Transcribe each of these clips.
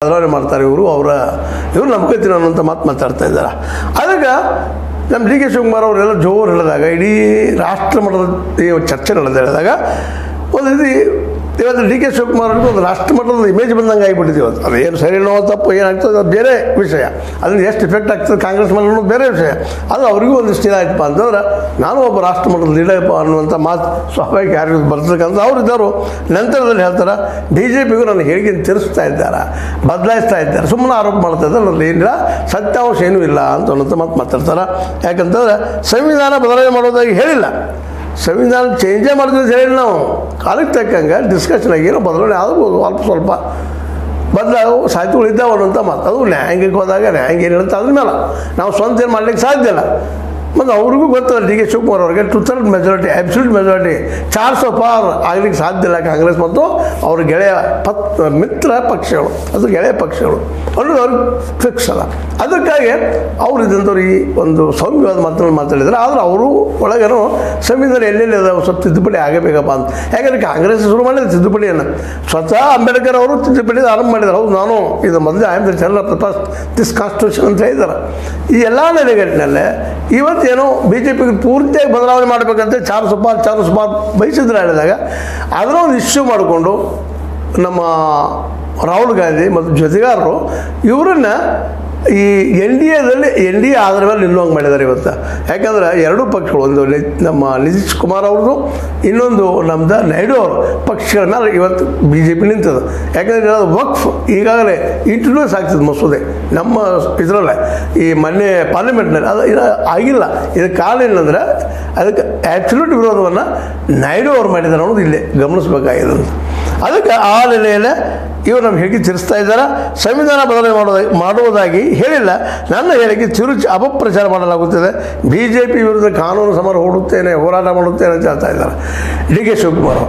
ಬದಲಾವಣೆ ಮಾಡ್ತಾರೆ ಇವರು ನಂಬ್ಕೊತೀನಿ ಅನ್ನೋಂಥ ಮಾತು ಮಾತಾಡ್ತಾ ಇದ್ದಾರೆ. ಅದಕ್ಕೆ ನಮ್ಮ ಡಿ ಕೆ ಶಿವಕುಮಾರ್ ಅವರೆಲ್ಲ ಜೋರು ಹೇಳಿದಾಗ ಇಡೀ ರಾಷ್ಟ್ರ ಮಟ್ಟದ ಚರ್ಚೆ ನಡೆದಾಗ ಒಂದು ರೀತಿ ಇವತ್ತು ಡಿ ಕೆ ಶಿವಕುಮಾರ್ ಅವ್ರಿಗೆ ಒಂದು ರಾಷ್ಟ್ರ ಮಟ್ಟದ ಇಮೇಜ್ ಬಂದಂಗೆ ಆಗಿಬಿಟ್ಟಿದೆ. ಇವತ್ತು ಅದು ಏನು ಸರಿನೋ ತಪ್ಪು ಏನಾಗ್ತದೆ ಅದು ಬೇರೆ ವಿಷಯ, ಅದನ್ನು ಎಷ್ಟು ಎಫೆಕ್ಟ್ ಆಗ್ತದೆ ಕಾಂಗ್ರೆಸ್ ಮೇಲೆ ಅನ್ನೋದು ಬೇರೆ ವಿಷಯ. ಅದು ಅವರಿಗೂ ಒಂದಿಷ್ಟು ಇದಾಯ್ತಪ್ಪ ಅಂತಂದ್ರೆ ನಾನು ಒಬ್ಬ ರಾಷ್ಟ್ರ ಮಟ್ಟದ ಲೀಡರ್ಪ್ಪ ಅನ್ನುವಂಥ ಮಾತು ಸ್ವಾಭಾವಿಕ ಯಾರಿಗೂ ಬರ್ತಕ್ಕಂಥ ಅವ್ರು ಇದ್ದವರು ನಂತರದಲ್ಲಿ ಹೇಳ್ತಾರೆ ಬಿ ಜೆ ಪಿಗೂ ನನ್ನ ಹೇಳಿಕೆಯನ್ನು ತಿರ್ಸ್ತಾ ಇದ್ದಾರೆ, ಬದಲಾಯಿಸ್ತಾ ಇದ್ದಾರೆ, ಸುಮ್ಮನೆ ಆರೋಪ ಮಾಡ್ತಾ ಇದ್ದಾರೆ, ಅದ್ರಲ್ಲಿ ಏನಿಲ್ಲ ಸತ್ಯಾಂಶ ಏನೂ ಇಲ್ಲ ಅನ್ನೋಂಥ ಮಾತು ಮಾತಾಡ್ತಾರೆ. ಯಾಕಂತಂದ್ರೆ ಸಂವಿಧಾನ ಬದಲಾವಣೆ ಮಾಡೋದಾಗಿ ಹೇಳಿಲ್ಲ, ಸಂವಿಧಾನ ಚೇಂಜೇ ಮಾಡಿದ್ರೆ ಹೇಳಿಲ್ಲ. ನಾವು ಕಾಲಕ್ಕೆ ತಕ್ಕಂಗೆ ಡಿಸ್ಕಷನ್ ಆಗಿ ಏನೋ ಬದಲಾವಣೆ ಆಗ್ಬೋದು, ಅಲ್ಪ ಸ್ವಲ್ಪ ಬದಲಾಗೋ ಸಾಧ್ಯತೆಗಳು ಇದ್ದಾವೆ ಅನ್ನೋಂಥ ಮಾತು. ಅದು ನ್ಯಾಯಾಂಗಕ್ಕೆ ಹೋದಾಗ ನ್ಯಾಯಾಂಗ ಏನು ಹೇಳುತ್ತೆ ಅದ್ರ ಮೇಲೆ ನಾವು ಸ್ವಂತ ಏನು ಮಾಡಲಿಕ್ಕೆ ಸಾಧ್ಯ ಇಲ್ಲ. ಮತ್ತು ಅವ್ರಿಗೂ ಗೊತ್ತಲ್ಲ ಡಿ ಕೆ ಶಿವಕುಮಾರ್ ಅವ್ರಿಗೆ 2/3 ಮೆಜಾರಿಟಿ ಅಬ್ಸಲ್ಯೂಟ್ ಮೆಜಾರಿಟಿ 400 ಪಾರ್ ಆಗಲಿಕ್ಕೆ ಸಾಧ್ಯ ಇಲ್ಲ ಕಾಂಗ್ರೆಸ್ ಮತ್ತು ಅವ್ರ ಗೆಳೆಯ ಮಿತ್ರ ಪಕ್ಷಗಳು, ಅದು ಗೆಳೆಯ ಪಕ್ಷಗಳು ಅನ್ನೋದು ಅವ್ರಿಗೆ ಫಿಕ್ಸ್ ಅಲ್ಲ. ಅದಕ್ಕಾಗಿ ಅವ್ರು ಇದ್ದಂಥವ್ರು ಈ ಒಂದು ಸೌಮ್ಯವಾದ ಮಾತನ್ನು ಮಾತಾಡಿದ್ದಾರೆ. ಆದರೆ ಅವರು ಒಳಗೇನೋ ಸಂವಿಧಾನ ಎಲ್ಲೆಲ್ಲಿ ಅದಾವೆ ಸ್ವಲ್ಪ ತಿದ್ದುಪಡಿ ಆಗಬೇಕಪ್ಪ ಅಂತ. ಯಾಕಂದರೆ ಕಾಂಗ್ರೆಸ್ ಶುರು ಮಾಡಿದ ತಿದ್ದುಪಡಿಯನ್ನು ಸ್ವತಃ ಅಂಬೇಡ್ಕರ್ ಅವರು ತಿದ್ದುಪಡಿ ಆರಂಭ ಮಾಡಿದ್ದಾರೆ. ಹೌದು, ನಾನು ಇದು ಮೊದಲೇ I am the general of the first this constitution ಅಂತ ಹೇಳಿದ್ದಾರೆ. ಈ ಎಲ್ಲ ನೆಲೆಗಟ್ಟಿನಲ್ಲೇ ಇವತ್ತೇನೋ ಬಿ ಜೆ ಪಿಗೆ ಪೂರ್ತಿಯಾಗಿ ಬದಲಾವಣೆ ಮಾಡಬೇಕಂತ 400 ಪಾರ್ ಬಯಸಿದ್ರೆ ಹೇಳಿದಾಗ ಅದನ್ನ ಒಂದು ಇಶ್ಯೂ ಮಾಡಿಕೊಂಡು ನಮ್ಮ ರಾಹುಲ್ ಗಾಂಧಿ ಮತ್ತು ಜೊತೆಗಾರರು ಇವರನ್ನು ಈ ಎನ್ ಡಿ ಎ ಆದ್ರ ಮೇಲೆ ನಿಲ್ಲುವಂಗೆ ಮಾಡಿದ್ದಾರೆ ಇವತ್ತು. ಯಾಕಂದ್ರೆ ಎರಡೂ ಪಕ್ಷಗಳು, ಒಂದು ನಮ್ಮ ನಿತೀಶ್ ಕುಮಾರ್ ಅವ್ರದ್ದು, ಇನ್ನೊಂದು ನಮ್ದು ನಾಯ್ಡು ಅವರು ಪಕ್ಷಗಳ ಮೇಲೆ ಇವತ್ತು ಬಿ ಜೆ ಪಿ ನಿಂತದ್ದು. ಯಾಕಂದರೆ ವಕ್ಫ್ ಈಗಾಗಲೇ ಇಂಟ್ರೊಡ್ಯೂಸ್ ಆಗ್ತದೆ ಮಸೂದೆ ನಮ್ಮ ಇದರಲ್ಲೇ ಈ ಮೊನ್ನೆ ಪಾರ್ಲಿಮೆಂಟ್ನಲ್ಲಿ, ಅದು ಇದು ಆಗಿಲ್ಲ. ಇದಕ್ಕೆ ಕಾರಣ ಏನಂದರೆ ಅದಕ್ಕೆ ಆ್ಯಕ್ಚುಲಿಟ್ ವಿರೋಧವನ್ನು ನಾಯ್ಡು ಅವ್ರು ಮಾಡಿದ್ದಾರೆ ಅನ್ನೋದು ಇಲ್ಲಿ ಗಮನಿಸಬೇಕಾಗಿದೆ ಅಂತ. ಅದಕ್ಕೆ ಆ ನೆಲೆಯಲ್ಲೇ ಇವರು ನಮ್ಮ ಹೇಳಿಕೆ ತಿರ್ಸ್ತಾ ಇದ್ದಾರೆ. ಸಂವಿಧಾನ ಬದಲಾವಣೆ ಮಾಡುವುದಾಗಿ ಹೇಳಿಲ್ಲ, ನನ್ನ ಹೇಳಿಕೆ ತಿರುಚಿ ಅಪಪ್ರಚಾರ ಮಾಡಲಾಗುತ್ತಿದೆ, ಬಿ ಜೆ ಪಿ ವಿರುದ್ಧ ಕಾನೂನು ಸಮರ ಹೋರಾಟ ಮಾಡುತ್ತೇನೆ ಅಂತ ಹೇಳ್ತಾ ಇದ್ದಾರೆ ಡಿ ಕೆ ಶಿವಕುಮಾರ್.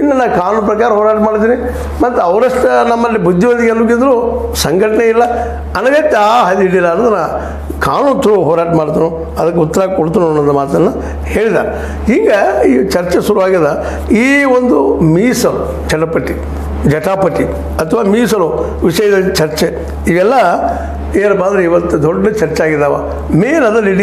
ಇನ್ನು ನಾನು ಕಾನೂನು ಪ್ರಕಾರ ಹೋರಾಟ ಮಾಡಿದ್ದೀನಿ, ಮತ್ತು ಅವರಷ್ಟು ನಮ್ಮಲ್ಲಿ ಬುದ್ಧಿವಂತಿಕೆ ಅನ್ನೋಕ್ಕಿದ್ರು ಸಂಘಟನೆ ಇಲ್ಲ, ಅನಗತ್ಯ ಹಾದಿ ಹಿಡಿಲ್ಲ ಅನ್ನೋದನ್ನ ಕಾನೂನು ಥ್ರೂ ಹೋರಾಟ ಮಾಡ್ತಾನೋ ಅದಕ್ಕೆ ಉತ್ತರ ಕೊಡ್ತಾನೋ ಅನ್ನೋದು ಮಾತನ್ನು ಹೇಳಿದ್ದಾರೆ. ಈಗ ಈ ಚರ್ಚೆ ಶುರುವಾಗಿದೆ. ಈ ಒಂದು ಮೀಸಲು ಜಟಾಪಟಿ ಅಥವಾ ಮೀಸಲು ವಿಷಯದ ಚರ್ಚೆ ಇವೆಲ್ಲ ಏನಪ್ಪ ಅಂದರೆ ಇವತ್ತು ದೊಡ್ಡ ಚರ್ಚೆ ಆಗಿದ್ದಾವೆ. ಮೇನ್ ಅದರಲ್ಲಿ